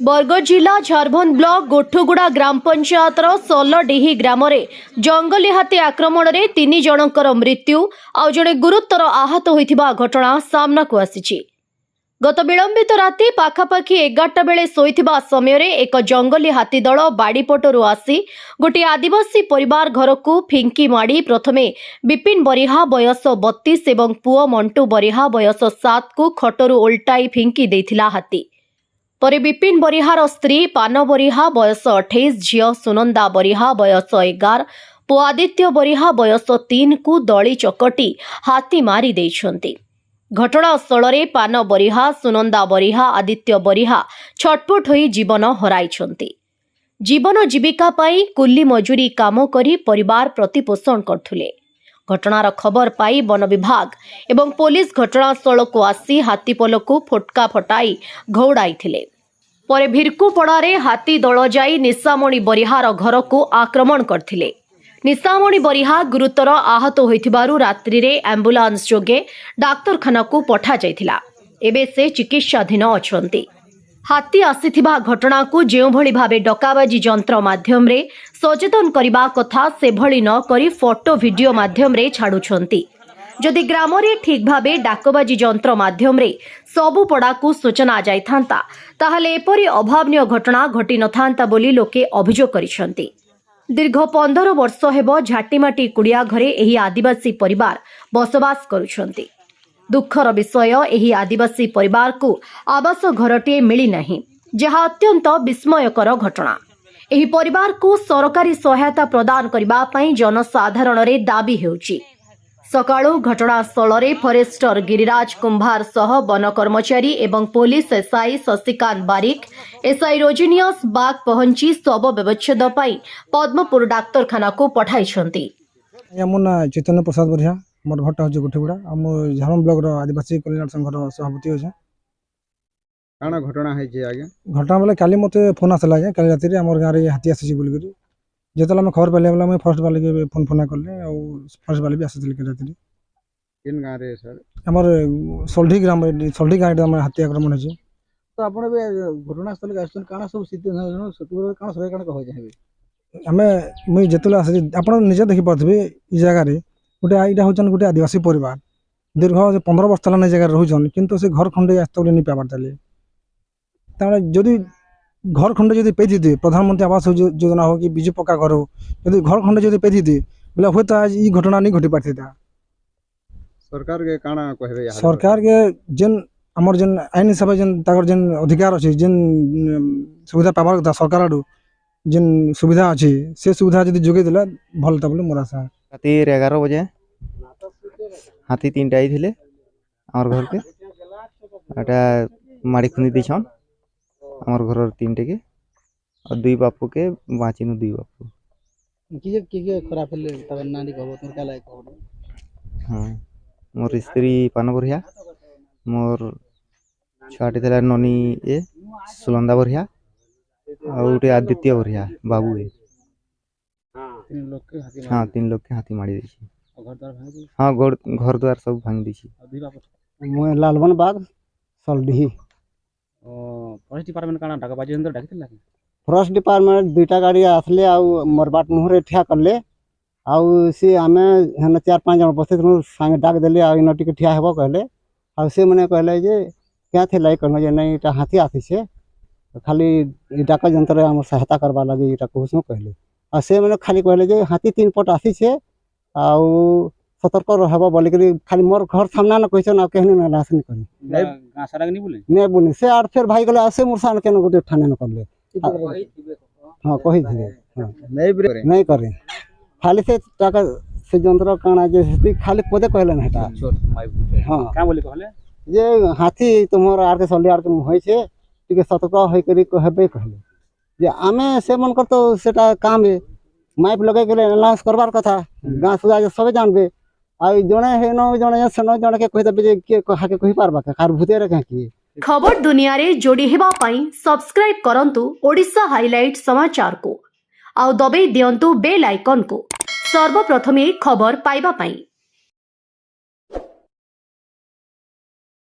बरगढ़ जिला झारबंद ब्लॉक गोठुगुड़ा ग्राम पंचायत सोलडीही ग्राम जंगली हाथी आक्रमण में 3 जनकर मृत्यु आउ जड़े गुरुतर आहत होइथिबा घटना सामना को आसीछि। गत विलंबित राति पाखापाखि 11टा बेले शोइथिबा समय एक जंगली हाथी दल बाड़ीपटरू आसी गोटे आदिवासी परिवार घर को फिंकी माड़ी प्रथमे विपिन बरिहा बयस 32 एवं पुओ मंटू बरिहा बयस 7 को खटरू उल्टाई फिंकी देथिला हाथी। परे विपिन बरिहार स्त्री पान बरिहा बयस 28, झियो सुनंदा बरिहा बयस 11, पुओ आदित्य बरिहा बयस 3 को दली चकटी हाथी मारी देइछन्ति। घटनास्थल में पान बरिहा, सुनंदा बरिहा, आदित्य बरिहा छटपट होई जीवन हराइछन्ति। जीवन जीविका पाई कुली मजूरी काम करी परिवार प्रतिपोषण करथुले। घटनार खबर पाई वन विभाग एवं पुलिस घटनास्थल को आसी हाथीपल को फोटका फटाई घौड़ाई। परे भिरकुपड़ारे हाथी दल जाई निशामणि बरिहार घर को आक्रमण करथिले। निशामणि बरिहा गुरुतर आहत होइथिबारु रात्रि रे एम्बुलेंस जोगे डाक्तरखाना को पठा जाइथिला। एबे से चिकित्साधीन अछंती। हाथी आसीथिबा घटना को जेउ भली भाबे डकाबाजी जंत्र माध्यम रे सचेतन करिबा कथा से भली न करी फोटो वीडियो माध्यम रे छाडुछंती। जदि ग्राम रे ठीक भाबे डाकबाजी जंत्र माध्यम रे सबु पड़ा को सूचना जाइथांता ताहले एपरि अभावनीय घटना घटी नथांता बोली लोके अभियोग करिसंती। दीर्घ 15 वर्ष हेब झाटीमाटी कुड़िया घरे एही आदिवासी परिवार बसवास करुछंती। दुखर विषय एही आदिवासी परिवार को आवास घरटे मिली नहीं, जहा अत्यंत विस्मयकर घटना। एही परिवार को सरकारी सहायता प्रदान करबा पई जनसाधारण रे दाबी हेउची। सकाळु घटनास्थल रे फॉरेस्टर गिरिराज कुंभार सह वन कर्मचारी एवं पुलिस एसआई शशिकांत बारिक, एसआई रोजिनियस बाग पहुंची शव व्यवच्छेद पई पद्मपुर डाक्तरखाना को पठाइछंती। मो ना चैतन्य प्रसाद बरिहा, मोर घरटा होजे गोठेगुड़ा। हम झारबंद ब्लॉक रो आदिवासी कल्याण संघर सभापति होजे। काना घटना है जे आगे घटना बेले काली मते फोन आसला आगे काली राति रे हमर गां रे हाथी आसी बोली करी जेतला हम खबर पाले हम फर्स्ट वाले के फोन करले और फर्स्ट वाले भी आसीथिले के राति रे। किन गां रे सर हमर सोल्ढी ग्राम रे सोल्ढी गां रे हमर हाथी आक्रमण होजे। तो आपण बे घटना स्थल के आसन काना सब सिद्धि सतुर काना सरे काना कहो जाबे हमें मुई जेतला आसी आपण निजे देखि परथबे ई जगह रे गोटे आइडा होचन गोटे आदिवासी परिवार दीर्घ 15 वर्ष तला नै जगह रहउछन, किंतु से घर खंडे आस्तले नि पाबार ताले ताले जदी घर खंडे जदी पेथि दे प्रधानमंत्री आवास योजना हो कि बिजु पक्का घर हो, जदी घर खंडे जदी पेथि दे बोले होय त आज ई घटना नि घटी पाथिता। सरकार के काना कहबे यार सरकार के जेन हमर जेन आईन हिसाब जेन ताकर जेन अधिकार अछि जेन सुविधा पाबार कथा सरकार आडू जेन सुविधा अछि से सुविधा जदी जोगे देला भल ता बोले मोर आशा। राति 11 बजे हाथी 3टा आइथिले हमर घर के एटा माड़ी खुनी दिछन हमर घर 3टे के और 2 बापू के बाचिनु 2 बापू की खराब हले तब नानी कहबो तोर काला कहबो। हां मोर स्त्री पान बरिहा, मोर छाटी थला ननी ए सुलंदा बरिहा और उटे आदित्य बरिहा बाबू ए। हाँ 3 लोग के हाथी मारी देछि। हाँ घर द्वार सब भांग देछि। मैं लालबन बाग सोल्ढी फॉरेस्ट डिपार्टमेंट काना डाकबाजी अंदर डाकितला फॉरेस्ट डिपार्टमेंट 2टा गाड़ी आसले आ मोरबाट मुहरे ठिया करले आउ से आमे हन 4-5 जन बसित संगे डाक देले आ इनटी के ठिया हेबो कहले आ से मने कहले जे क्या थे लाई कहनो जे नहीं इटा हाथी आथि छे खाली डाका जंत्र हम सहायता करबा लगे इटा कहसो कहले आ से मने खाली कहले जे हाथी 3 पट आथि छे आउ सतर्क रहबो बोले के खाली मोर घर सामना न कहछन आ कहने न लासन करी नहीं गां सारा नहीं बोले नहीं बोले से आर फिर भाई गले आसे मुरसान केन गोटे थाने न करले। हां कहि थे हां नहीं करे खाली से टाका से जंत्र काना जे खाली पदे कहले न हेता। हां का बोले कहले जे हाथी तुमर आर के सल्ली आर के होय छे टिके सतर्क होय करी कहबे कहले जे आमे से मन कर तो सेटा काम है माइप लगे गेले अनाउंस करबार कथा गां सुजा सब जानबे आ जने हे न जने से न जने के कहि दबे जे के कहा के कहि पारबा कार भूते रे की खबर दुनिया रे जोड़ी हेबा पाई सब्सक्राइब करंतु ओडिशा हाइलाइट समाचार को आउ दबे दियंतु बेल आइकन को सर्वप्रथमे खबर पाइबा पाई।